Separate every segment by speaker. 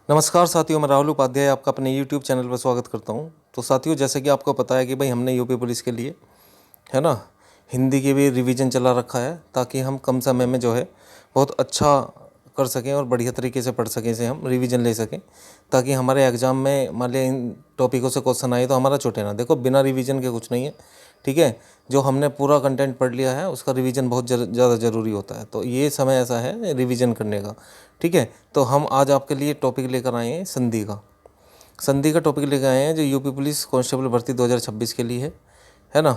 Speaker 1: नमस्कार साथियों, मैं राहुल उपाध्याय आपका अपने YouTube चैनल पर स्वागत करता हूं। तो साथियों, जैसे कि आपको पता है कि भाई हमने यूपी पुलिस के लिए है ना हिंदी की भी रिवीजन चला रखा है, ताकि हम कम समय में जो है बहुत अच्छा कर सकें और बढ़िया तरीके से पढ़ सकें, इसे हम रिवीजन ले सकें, ताकि हमारे एग्ज़ाम में मान लिया इन टॉपिकों से क्वेश्चन आए तो हमारा छूटे ना। देखो, बिना रिवीजन के कुछ नहीं है, ठीक है। जो हमने पूरा कंटेंट पढ़ लिया है उसका रिवीजन बहुत ज़्यादा ज़रूरी होता है, तो ये समय ऐसा है रिवीजन करने का, ठीक है। तो हम आज आपके लिए टॉपिक लेकर आए हैं संधि का टॉपिक लेकर आए हैं, जो यूपी पुलिस कांस्टेबल भर्ती 2026 के लिए है ना।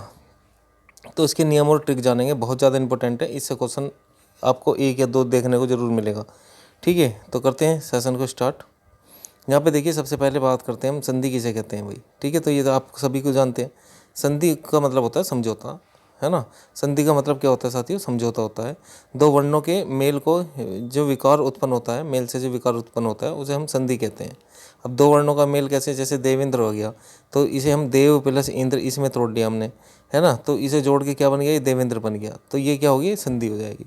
Speaker 1: तो इसके नियम और ट्रिक जानेंगे, बहुत ज़्यादा इंपॉर्टेंट है, इससे क्वेश्चन आपको एक या दो देखने को ज़रूर मिलेगा, ठीक है। तो करते हैं सेशन को स्टार्ट। यहाँ पे देखिए, सबसे पहले बात करते हैं हम संधि किसे कहते हैं भाई, ठीक है। तो ये तो आप सभी को जानते हैं, संधि का मतलब होता है समझौता, है ना। संधि का मतलब क्या होता है साथियों? समझौता होता है। दो वर्णों के मेल को जो विकार उत्पन्न होता है, मेल से जो विकार उत्पन्न होता है उसे हम संधि कहते हैं। अब दो वर्णों का मेल कैसे? जैसे देवेंद्र हो गया, तो इसे हम देव प्लस इंद्र इसमें तोड़ दिया हमने, है ना। तो इसे जोड़ के क्या बन गया? ये देवेंद्र बन गया, तो ये क्या होगी? संधि हो जाएगी,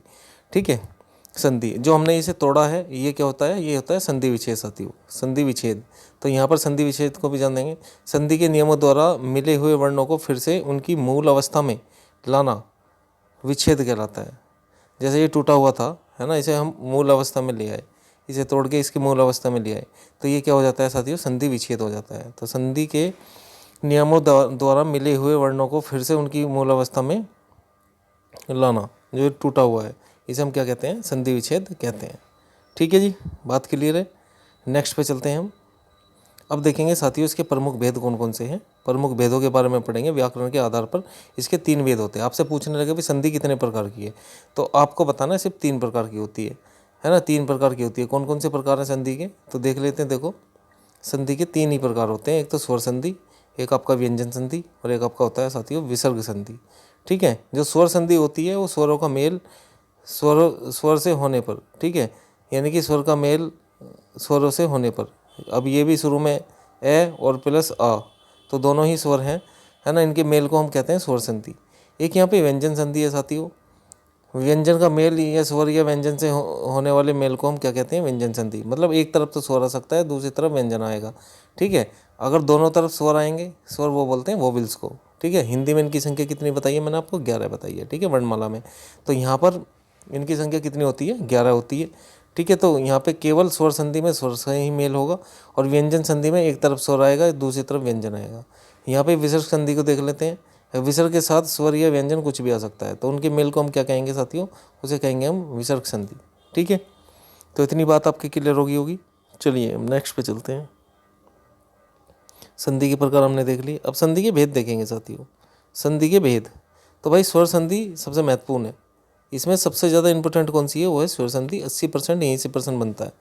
Speaker 1: ठीक है। संधि जो हमने इसे तोड़ा है, ये क्या होता है? ये होता है संधि विच्छेद साथियों, संधि विच्छेद। तो यहाँ पर संधि विच्छेद को भी जान देंगे। संधि के नियमों द्वारा मिले हुए वर्णों को फिर से उनकी मूल अवस्था में लाना विच्छेद कहलाता है। जैसे ये टूटा हुआ था, है ना, इसे हम मूल अवस्था में ले आए, इसे तोड़ के इसकी मूल अवस्था में ले आए, तो ये क्या हो जाता है साथियों? संधि विच्छेद हो जाता है। तो संधि के नियमों द्वारा मिले हुए वर्णों को फिर से उनकी मूल अवस्था में लाना, जो टूटा हुआ है, इसे हम क्या कहते हैं? संधि विच्छेद कहते हैं, ठीक है जी। बात क्लियर है। नेक्स्ट पे चलते हैं हम। अब देखेंगे साथियों, इसके प्रमुख भेद कौन कौन से हैं। प्रमुख भेदों के बारे में पढ़ेंगे। व्याकरण के आधार पर इसके 3 भेद होते हैं। आपसे पूछने लगे भी संधि कितने प्रकार की है, तो आपको बताना है सिर्फ 3 प्रकार की होती है ना। 3 प्रकार की होती है। कौन कौन से प्रकार हैं संधि के? तो देख लेते हैं। देखो, संधि के 3 ही प्रकार होते हैं। एक तो स्वर संधि, एक आपका व्यंजन संधि, और एक आपका होता है साथियों विसर्ग संधि, ठीक है। जो स्वर संधि होती है वो स्वरों का मेल स्वर से होने पर, ठीक है, यानी कि स्वर का मेल स्वरों से होने पर। अब ये भी शुरू में ए और प्लस आ, तो दोनों ही स्वर हैं, है ना, इनके मेल को हम कहते हैं स्वर संधि। एक यहाँ पे व्यंजन संधि है साथियों। व्यंजन का मेल या स्वर या व्यंजन से होने वाले मेल को हम क्या कहते हैं? व्यंजन संधि। मतलब एक तरफ तो स्वर आ सकता है, दूसरी तरफ व्यंजन आएगा, ठीक है। अगर दोनों तरफ स्वर आएंगे, स्वर वो बोलते हैं वोवेल्स को, ठीक है। हिंदी में इनकी संख्या कितनी बताई है मैंने आपको? 11 बताई है, ठीक है, वर्णमाला में। तो यहाँ पर इनकी संख्या कितनी होती है? 11 होती है, ठीक है। तो यहाँ पे केवल स्वर संधि में स्वर से ही मेल होगा, और व्यंजन संधि में एक तरफ स्वर आएगा, दूसरी तरफ व्यंजन आएगा। यहाँ पे विसर्ग संधि को देख लेते हैं। विसर्ग के साथ स्वर या व्यंजन कुछ भी आ सकता है, तो उनके मेल को हम क्या कहेंगे साथियों? उसे कहेंगे हम विसर्ग संधि, ठीक है। तो इतनी बात आपकी क्लियर होगी। चलिए हम नेक्स्ट पे चलते हैं। संधि के प्रकार हमने देख ली, अब संधि के भेद देखेंगे साथियों। संधि के भेद, तो भाई स्वर संधि सबसे महत्वपूर्ण है। इसमें सबसे ज़्यादा इंपॉर्टेंट कौन सी है? वो है स्वर संधि। 80% यहीं से प्रश्न बनता है,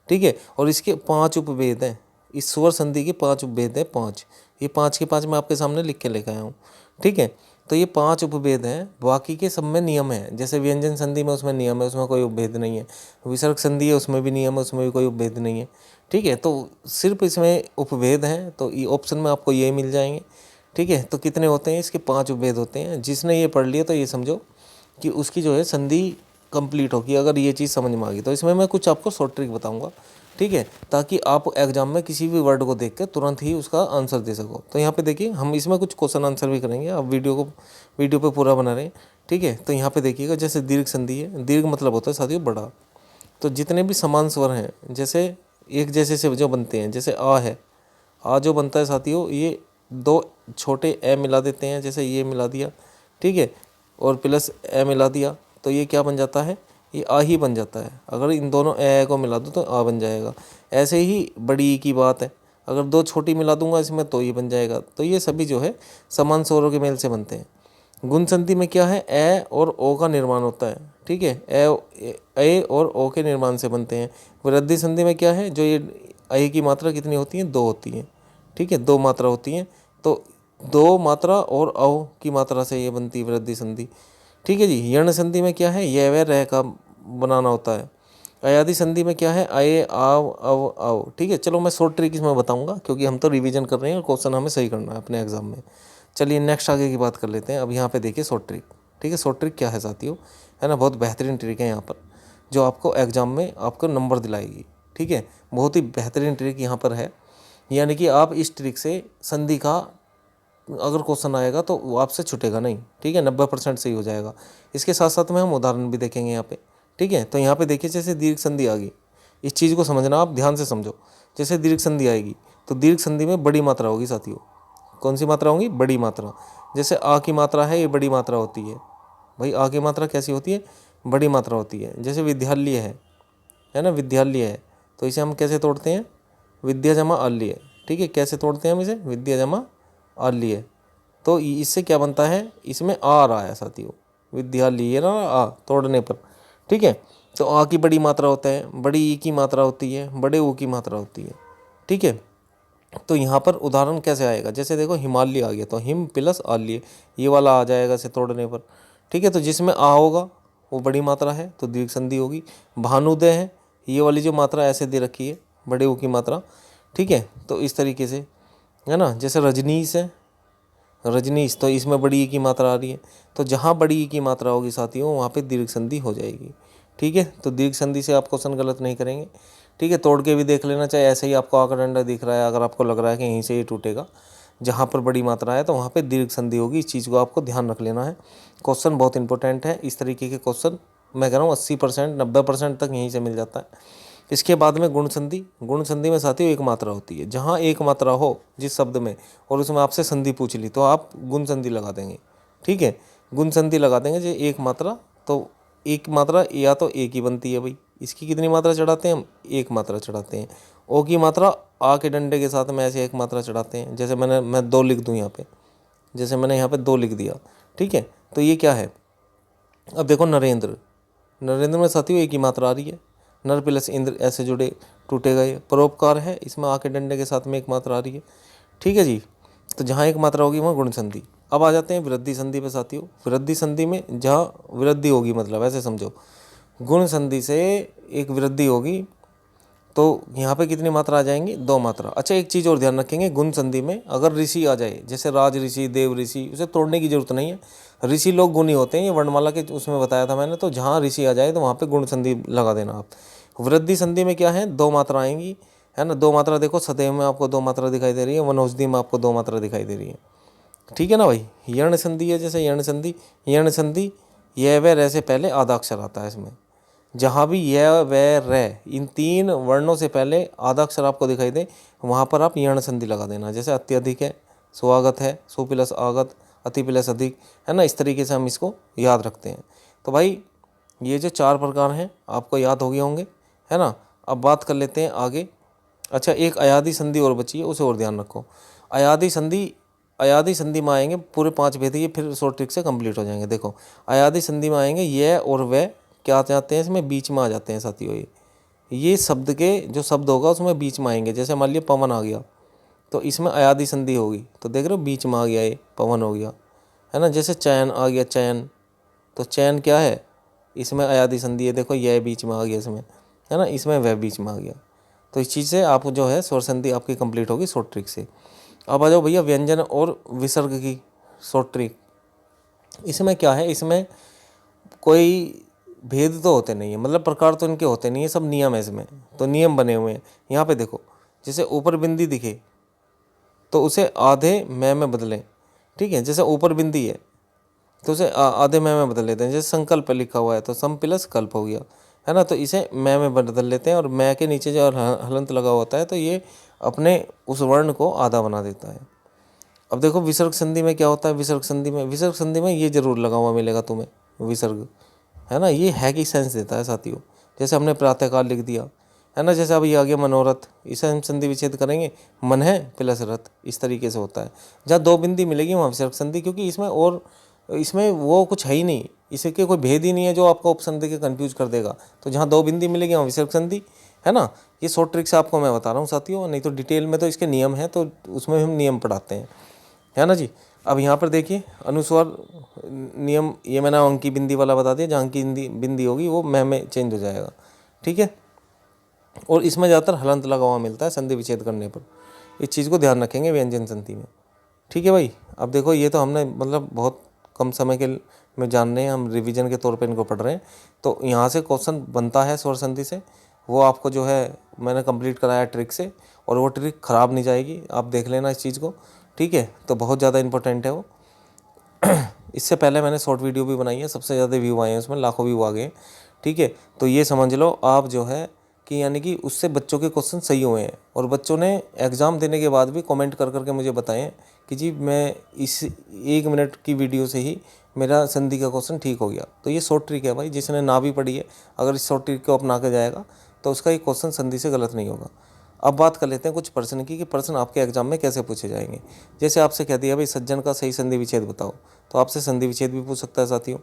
Speaker 1: ठीक है। और इसके 5 उपभेद हैं। इस स्वर संधि के 5 उपभेद हैं, 5। ये 5 के 5 मैं आपके सामने लिख के लेकर आया हूँ, ठीक है। तो ये 5 उपभेद हैं, बाकी के सब में नियम है। जैसे व्यंजन संधि में उसमें नियम है, उसमें कोई उपभेद नहीं है। विसर्ग संधि है, उसमें भी नियम है, उसमें भी कोई उपभेद नहीं है, ठीक है। तो सिर्फ इसमें उपभेद हैं, तो ये ऑप्शन में आपको ये मिल जाएंगे, ठीक है। तो कितने होते हैं? इसके 5 उपभेद होते हैं। जिसने ये पढ़ लिया तो ये समझो कि उसकी जो है संधि कंप्लीट होगी, अगर ये चीज़ समझ में आ गई। तो इसमें मैं कुछ आपको शॉर्ट ट्रिक बताऊंगा, ठीक है, ताकि आप एग्जाम में किसी भी वर्ड को देख कर तुरंत ही उसका आंसर दे सको। तो यहाँ पे देखिए, हम इसमें कुछ क्वेश्चन आंसर भी करेंगे। आप वीडियो पे पूरा बना रहे हैं, ठीक है। तो यहाँ पे देखिएगा, जैसे दीर्घ संधि है। दीर्घ मतलब होता है साथियों बड़ा। तो जितने भी समान स्वर हैं, जैसे एक जैसे से जो बनते हैं, जैसे आ है, आ जो बनता है साथियों, ये 2 छोटे ए मिला देते हैं, जैसे ये मिला दिया, ठीक है, और प्लस ए मिला दिया, तो ये क्या बन जाता है? ये आ ही बन जाता है। अगर इन दोनों ए को मिला दो तो आ बन जाएगा। ऐसे ही बड़ी की बात है, अगर 2 छोटी मिला दूंगा इसमें तो ये बन जाएगा। तो ये सभी जो है समान स्वरों के मेल से बनते हैं। गुण संधि में क्या है? ए और ओ का निर्माण होता है, ठीक है। ए और ओ के निर्माण से बनते हैं। वृद्धि संधि में क्या है? जो ये ए की मात्रा कितनी होती है? 2 होती है, ठीक है, 2 मात्रा होती हैं। तो 2 मात्रा और अव की मात्रा से ये बनती है वृद्धि संधि, ठीक है जी। यण संधि में क्या है? यह व रह का बनाना होता है। अयादि संधि में क्या है? आए आव अव आव, ठीक है। चलो मैं शॉर्ट ट्रिक इसमें बताऊंगा, क्योंकि हम तो रिवीजन कर रहे हैं और क्वेश्चन हमें सही करना है अपने एग्जाम में। चलिए नेक्स्ट आगे की बात कर लेते हैं। अब यहाँ पे देखिए शॉर्ट ट्रिक, ठीक है। शॉर्ट ट्रिक क्या है साथियों? है ना, बहुत बेहतरीन ट्रिक है यहाँ पर, जो आपको एग्जाम में आपको नंबर दिलाएगी, ठीक है, बहुत ही बेहतरीन ट्रिक यहाँ पर है। यानी कि आप इस ट्रिक से संधि का अगर क्वेश्चन आएगा तो वो आपसे छूटेगा नहीं, ठीक है, 90% सही हो जाएगा। इसके साथ साथ में हम उदाहरण भी देखेंगे यहाँ पे, ठीक है। तो यहाँ पे देखिए जैसे दीर्घ संधि आ गई, इस चीज़ को समझना, आप ध्यान से समझो। जैसे दीर्घ संधि आएगी तो दीर्घ संधि में बड़ी मात्रा होगी साथियों। कौन सी मात्रा होगी? बड़ी मात्रा। जैसे आ की मात्रा है, ये बड़ी मात्रा होती है भाई। आ की मात्रा कैसी होती है? बड़ी मात्रा होती है। जैसे विद्यालय है ना, विद्यालय है, तो इसे हम कैसे तोड़ते हैं? विद्या जमा आल्य, ठीक है। कैसे तोड़ते हैं हम इसे? विद्या जमा आल्य। तो इससे क्या बनता है? इसमें आ रहा है साथियों, विद्यालय ना आ तोड़ने पर, ठीक है। तो आ की बड़ी मात्रा होता है, बड़ी ई की मात्रा होती है, बड़े ऊ की मात्रा होती है, ठीक है। तो यहाँ पर उदाहरण कैसे आएगा? जैसे देखो हिमालय आ गया तो हिम प्लस आल्य, ये वाला आ जाएगा इसे तोड़ने पर, ठीक है। तो जिसमें आ होगा वो बड़ी मात्रा है तो दीर्घ संधि होगी। भानुदय है, ये वाली जो मात्रा ऐसे दे रखी है, बड़े ऊ की मात्रा, ठीक है। तो इस तरीके से है ना। जैसे रजनीश है, रजनीश, तो इसमें बड़ी ई की मात्रा आ रही है, तो जहाँ बड़ी ई की मात्रा होगी साथियों वहाँ पे दीर्घ संधि हो जाएगी, ठीक है। तो दीर्घ संधि से आप क्वेश्चन गलत नहीं करेंगे, ठीक है। तोड़ के भी देख लेना, चाहे ऐसे ही आपको आंकड़ा डंडा दिख रहा है, अगर आपको लग रहा है कि यहीं से ये टूटेगा, जहाँ पर बड़ी मात्रा है तो वहाँ पे दीर्घ संधि होगी। इस चीज़ को आपको ध्यान रख लेना है। क्वेश्चन बहुत इंपॉर्टेंट है, इस तरीके के क्वेश्चन मैं कह रहा हूँ 80% 90% तक यहीं से मिल जाता है। इसके बाद में गुण संधि। गुण संधि में साथियों एक मात्रा होती है, जहाँ एक मात्रा हो जिस शब्द में और उसमें आपसे संधि पूछ ली तो आप गुण संधि लगा देंगे, ठीक है। गुण संधि लगा देंगे जो एक मात्रा, तो एक मात्रा या तो एक ही बनती है भाई। इसकी कितनी मात्रा चढ़ाते हैं हम? एक मात्रा चढ़ाते हैं। ओ की मात्रा आ के डंडे के साथ में ऐसे एक मात्रा चढ़ाते हैं। जैसे मैं 2 लिख दूँ यहाँ पे, जैसे मैंने यहाँ पे 2 लिख दिया, ठीक है। तो ये क्या है? अब देखो नरेंद्र, नरेंद्र में साथियों एक ही मात्रा आ रही है, नर प्लस इंद्र ऐसे जुड़े टूटेगा। ये परोपकार है, इसमें आके डंडे के साथ में एक मात्रा आ रही है, ठीक है जी। तो जहाँ एक मात्रा होगी वहाँ गुण संधि। अब आ जाते हैं वृद्धि संधि पे साथियों। वृद्धि संधि में जहाँ वृद्धि होगी, मतलब ऐसे समझो, गुण संधि से एक वृद्धि होगी तो यहाँ पे कितनी मात्रा आ जाएंगी? 2 मात्रा। अच्छा एक चीज़ और ध्यान रखेंगे, गुण संधि में अगर ऋषि आ जाए, जैसे राज ऋषि, देव ऋषि, उसे तोड़ने की जरूरत नहीं है। ऋषि लोग गुणी होते हैं, ये वर्णमाला के उसमें बताया था मैंने। तो जहाँ ऋषि आ जाए तो वहाँ पे गुण संधि लगा देना आप। वृद्धि संधि में क्या है? 2 मात्रा आएंगी, है ना। 2 मात्रा देखो, सदैव में आपको 2 मात्रा दिखाई दे रही है, वनौषधि में आपको 2 मात्रा दिखाई दे रही है, ठीक है ना भाई। यर्ण संधि है, जैसे यर्ण संधि, यर्ण संधि यह व रे से पहले आधा अक्षर आता है इसमें। जहाँ भी य व रे इन 3 वर्णों से पहले आधा अक्षर आपको दिखाई दे वहाँ पर आप यर्ण संधि लगा देना। जैसे अत्यधिक है, स्वागत है, सु प्लस आगत, अति प्लस अधिक, है ना। इस तरीके से हम इसको याद रखते हैं। तो भाई ये जो 4 प्रकार हैं आपको याद हो गए होंगे, है ना। अब बात कर लेते हैं आगे। अच्छा एक अयादी संधि और बची है, उसे और ध्यान रखो। अयादी संधि, अयादी संधि में आएंगे पूरे 5 भेद, ये फिर शॉर्ट ट्रिक से कंप्लीट हो जाएंगे। देखो अयादी संधि में आएंगे ये और वे क्या आ जाते हैं इसमें? बीच में आ जाते हैं साथियों। ये शब्द के जो शब्द होगा उसमें बीच में आएंगे। जैसे मान लिया पवन आ गया तो इसमें अयादी संधि होगी, तो देख रहे हो बीच में आ गया, ये पवन हो गया, है ना। जैसे चयन आ गया, चयन, तो चयन क्या है? इसमें अयादी संधि है, देखो यह बीच में आ गया इसमें, है ना। इसमें वह बीच में आ गया। तो इस चीज़ से आप जो है स्वर संधि आपकी कंप्लीट होगी शॉर्ट ट्रिक से। अब आ जाओ भैया व्यंजन और विसर्ग की शॉर्ट ट्रिक। इसमें क्या है? इसमें कोई भेद तो होते नहीं है, मतलब प्रकार तो इनके होते नहीं है, सब नियम है इसमें। तो नियम बने हुए हैं यहाँ पे देखो। जैसे ऊपर बिंदी दिखे तो उसे आधे में बदलें, ठीक है। जैसे ऊपर बिंदी है तो उसे आधे में बदल लेते हैं। जैसे संकल्प लिखा हुआ है तो सम प्लस कल्प हो गया, है ना। तो इसे में बदल लेते हैं, और मैं के नीचे जो हलंत लगा होता है तो ये अपने उस वर्ण को आधा बना देता है। अब देखो विसर्ग संधि में क्या होता है? विसर्ग संधि में ये जरूर लगा हुआ मिलेगा तुम्हें विसर्ग, है ना। ये है कि सेंस देता है साथियों। जैसे हमने प्रातःकाल लिख दिया, है ना। जैसे अब ये आ गया मनोरथ, इसे हम संधि विच्छेद करेंगे, मन है प्लस रथ, इस तरीके से होता है। जहाँ 2 बिंदी मिलेगी वहाँ विसर्ग संधि, क्योंकि इसमें वो कुछ है ही नहीं, इसके कोई भेद ही नहीं है जो आपको ऑप्शन दे के कन्फ्यूज कर देगा। तो जहाँ 2 बिंदी मिलेगी वहाँ विसर्ग संधि, है ना। ये शॉर्ट ट्रिक से आपको मैं बता रहा हूँ साथियों, नहीं तो डिटेल में तो इसके नियम हैं, तो उसमें हम नियम पढ़ाते हैं, है ना जी। अब यहाँ पर देखिए अनुस्वार नियम, ये मैंने अंकी बिंदी वाला बता दिया, जहाँ अंकी बिंदी होगी वो में चेंज हो जाएगा, ठीक है। और इसमें ज़्यादातर हलंत लगा हुआ मिलता है संधि विच्छेद करने पर, इस चीज़ को ध्यान रखेंगे व्यंजन संधि में, ठीक है भाई। अब देखो ये तो हमने मतलब बहुत कम समय के में जान रहे हैं, हम रिवीजन के तौर पे इनको पढ़ रहे हैं। तो यहाँ से क्वेश्चन बनता है स्वर संधि से, वो आपको जो है मैंने कंप्लीट कराया ट्रिक से, और वो ट्रिक ख़राब नहीं जाएगी, आप देख लेना इस चीज़ को, ठीक है। तो बहुत ज़्यादा इंपॉर्टेंट है वो। इससे पहले मैंने शॉर्ट वीडियो भी बनाई है, सबसे ज़्यादा व्यू आए हैं उसमें, लाखों व्यू आ गए हैं, ठीक है। तो ये समझ लो आप जो है कि यानी कि उससे बच्चों के क्वेश्चन सही हुए हैं, और बच्चों ने एग्ज़ाम देने के बाद भी कमेंट कर करके मुझे बताएं कि जी मैं इस 1 मिनट की वीडियो से ही मेरा संधि का क्वेश्चन ठीक हो गया। तो ये शॉर्ट ट्रिक है भाई, जिसने ना भी पढ़ी है अगर इस शॉर्ट ट्रिक को अपना के जाएगा तो उसका ये क्वेश्चन संधि से गलत नहीं होगा। अब बात कर लेते हैं कुछ प्रश्न की, कि प्रश्न आपके एग्जाम में कैसे पूछे जाएंगे। जैसे आपसे कह दिया भाई सज्जन का सही संधि विच्छेद बताओ, तो आपसे संधि विच्छेद भी पूछ सकता है साथियों,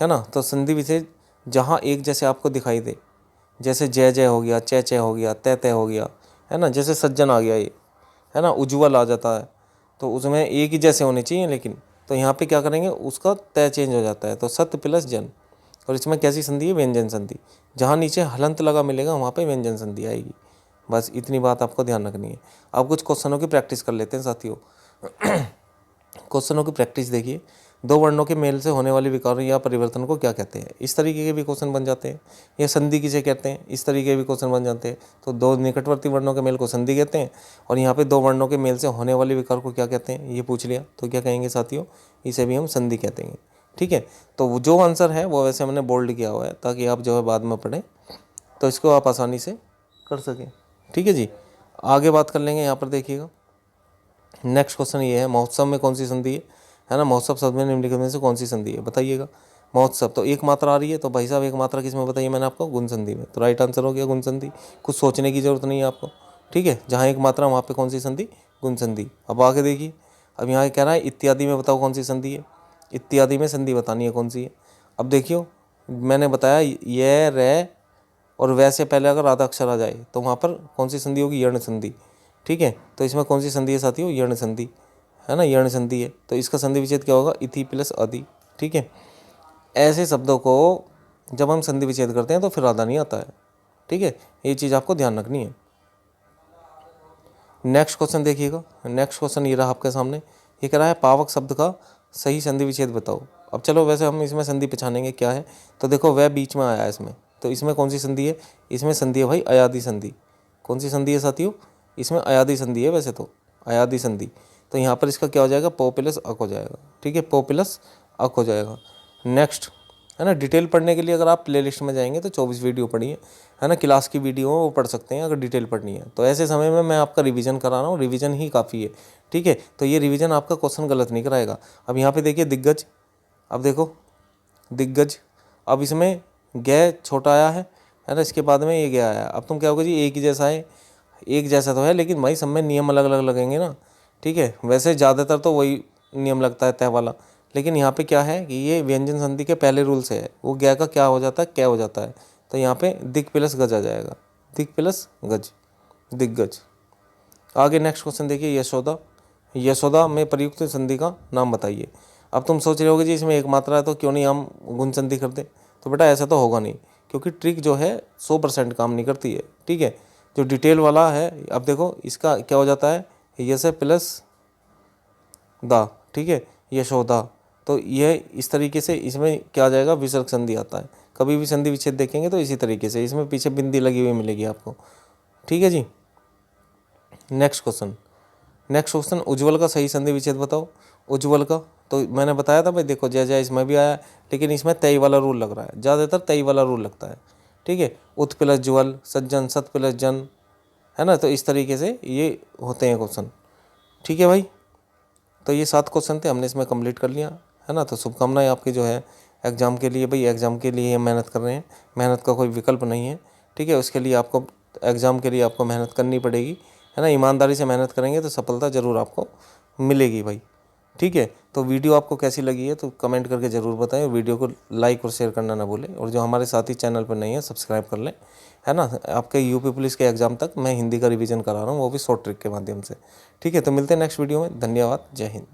Speaker 1: है ना। तो संधि विच्छेद जहाँ एक जैसे आपको दिखाई दे, जैसे जय जय हो गया, चे चे हो गया, तय तय हो गया, है ना, जैसे सज्जन आ गया ये, है ना, उज्ज्वल आ जाता है, तो उसमें एक ही जैसे होने चाहिए लेकिन, तो यहाँ पे क्या करेंगे उसका तय चेंज हो जाता है, तो सत्य प्लस जन। और इसमें कैसी संधि है, व्यंजन संधि। जहाँ नीचे हलंत लगा मिलेगा वहाँ पे व्यंजन संधि आएगी। बस इतनी बात आपको ध्यान रखनी है। अब कुछ क्वेश्चनों की प्रैक्टिस कर लेते हैं साथियों। क्वेश्चनों की प्रैक्टिस देखिए। दो वर्णों के मेल से होने वाले विकार या परिवर्तन को क्या कहते हैं, इस तरीके के भी क्वेश्चन बन जाते हैं। या संधि किसे कहते हैं, इस तरीके के भी क्वेश्चन बन जाते हैं। तो दो निकटवर्ती वर्णों के मेल को संधि कहते हैं, और यहाँ पे दो वर्णों के मेल से होने वाले विकार को क्या कहते हैं, ये पूछ लिया तो क्या कहेंगे साथियों, इसे भी हम संधि कहते हैं, ठीक है। तो जो आंसर है वो वैसे हमने बोल्ड किया हुआ है ताकि आप जो है बाद में पढ़ें तो इसको आप आसानी से कर सकें, ठीक है जी। आगे बात कर लेंगे, यहाँ पर देखिएगा। नेक्स्ट क्वेश्चन ये है, महोत्सव में कौन सी संधि है ना, महोत्सव शब्द में निम्नलिखित में से कौन सी संधि है, बताइएगा। महोत्सव तो एक मात्रा आ रही है, तो भाई साहब एक मात्रा किस में बताइए मैंने आपको, गुण संधि में। तो राइट आंसर हो गया गुण संधि, कुछ सोचने की जरूरत नहीं है आपको, ठीक है। जहाँ एक मात्रा वहाँ पे कौन सी संधि, गुण संधि। अब आगे देखिए, अब यहाँ कह रहा है इत्यादि में बताओ कौन सी संधि है, इत्यादि में संधि बतानी है कौन सी है। अब देखियो मैंने बताया ये रे और वैसे पहले अगर आधा अक्षर आ जाए तो वहाँ पर कौन सी संधि होगी, यर्ण संधि, ठीक है। तो इसमें कौन सी संधि है साथियों, यर्ण संधि, है ना, यर्ण संधि है। तो इसका संधि विच्छेद क्या होगा, इति प्लस आदि, ठीक है। ऐसे शब्दों को जब हम संधि विच्छेद करते हैं तो फिर आधा नहीं आता है, ठीक है। ये चीज़ आपको ध्यान रखनी है। नेक्स्ट क्वेश्चन देखिएगा। नेक्स्ट क्वेश्चन ये रहा आपके सामने, ये कह रहा है पावक शब्द का सही संधि विच्छेद बताओ। अब चलो वैसे हम इसमें संधि पहचानेंगे क्या है, तो देखो वह बीच में आया है इसमें, तो इसमें कौन सी संधि है, इसमें संधि है भाई अयादि संधि। कौन सी संधि है साथियों, इसमें अयादि संधि है वैसे तो, अयादि संधि। तो यहाँ पर इसका क्या हो जाएगा, पो प्लस अक हो जाएगा, ठीक है, पो प्लस अक हो जाएगा। नेक्स्ट है ना, डिटेल पढ़ने के लिए अगर आप प्लेलिस्ट में जाएंगे तो 24 वीडियो पढ़िए, है ना, क्लास की वीडियो वो पढ़ सकते हैं अगर डिटेल पढ़नी है। तो ऐसे समय में मैं आपका रिवीजन करा रहा हूँ, रिवीजन ही काफ़ी है, ठीक है। तो ये रिवीजन आपका क्वेश्चन गलत नहीं कराएगा। अब यहाँ पे देखिए दिग्गज, अब देखो दिग्गज, अब इसमें गै छोटा आया है ना, इसके बाद में ये गया आया। अब तुम क्या होगा जी, एक ही जैसा है, एक जैसा तो है लेकिन भाई सब में नियम अलग अलग लगेंगे ना, ठीक है। वैसे ज़्यादातर तो वही नियम लगता है तय वाला, लेकिन यहाँ पे क्या है कि ये व्यंजन संधि के पहले रूल से है, वो गया का क्या हो जाता है, क्या हो जाता है। तो यहाँ पे दिग प्लस गज आ जाएगा, दिग प्लस गज, दिग्गज। आगे नेक्स्ट क्वेश्चन देखिए, यशोदा, यशोदा में प्रयुक्त संधि का नाम बताइए। अब तुम सोच रहे होगे जी इसमें एक मात्रा है तो क्यों नहीं हम गुण संधि कर दें, तो बेटा ऐसा तो होगा नहीं, क्योंकि ट्रिक जो है 100% काम नहीं करती है, ठीक है। जो डिटेल वाला है, अब देखो इसका क्या हो जाता है, यश प्लस दा, ठीक है, यशोदा। तो यह इस तरीके से इसमें क्या आ जाएगा, विसर्ग संधि आता है। कभी भी संधि विच्छेद देखेंगे तो इसी तरीके से, इसमें पीछे बिंदी लगी हुई मिलेगी आपको, ठीक है जी। नेक्स्ट क्वेश्चन, नेक्स्ट क्वेश्चन, उज्ज्वल का सही संधि विच्छेद बताओ। उज्ज्वल का तो मैंने बताया था भाई, देखो जय जय इसमें भी आया, लेकिन इसमें तय वाला रूल लग रहा है, ज़्यादातर तय वाला रूल लगता है, ठीक है। उत प्लस ज्वल, सज्जन, सत प्लस जन, है ना। तो इस तरीके से ये होते हैं क्वेश्चन, ठीक है भाई। तो ये 7 क्वेश्चन थे, हमने इसमें कंप्लीट कर लिया, है ना। तो शुभकामनाएं आपकी जो है एग्ज़ाम के लिए, भाई एग्ज़ाम के लिए मेहनत कर रहे हैं, मेहनत का कोई विकल्प नहीं है, ठीक है। उसके लिए आपको एग्ज़ाम के लिए आपको मेहनत करनी पड़ेगी, है ना। ईमानदारी से मेहनत करेंगे तो सफलता ज़रूर आपको मिलेगी भाई, ठीक है। तो वीडियो आपको कैसी लगी है तो कमेंट करके ज़रूर बताएं, वीडियो को लाइक और शेयर करना ना भूलें, और जो हमारे साथी चैनल पर नहीं है सब्सक्राइब कर लें, है ना। आपके यूपी पुलिस के एग्ज़ाम तक मैं हिंदी का रिवीजन करा रहा हूँ, वो भी शॉर्ट ट्रिक के माध्यम से, ठीक है। तो मिलते हैं नेक्स्ट वीडियो में, धन्यवाद, जय हिंद।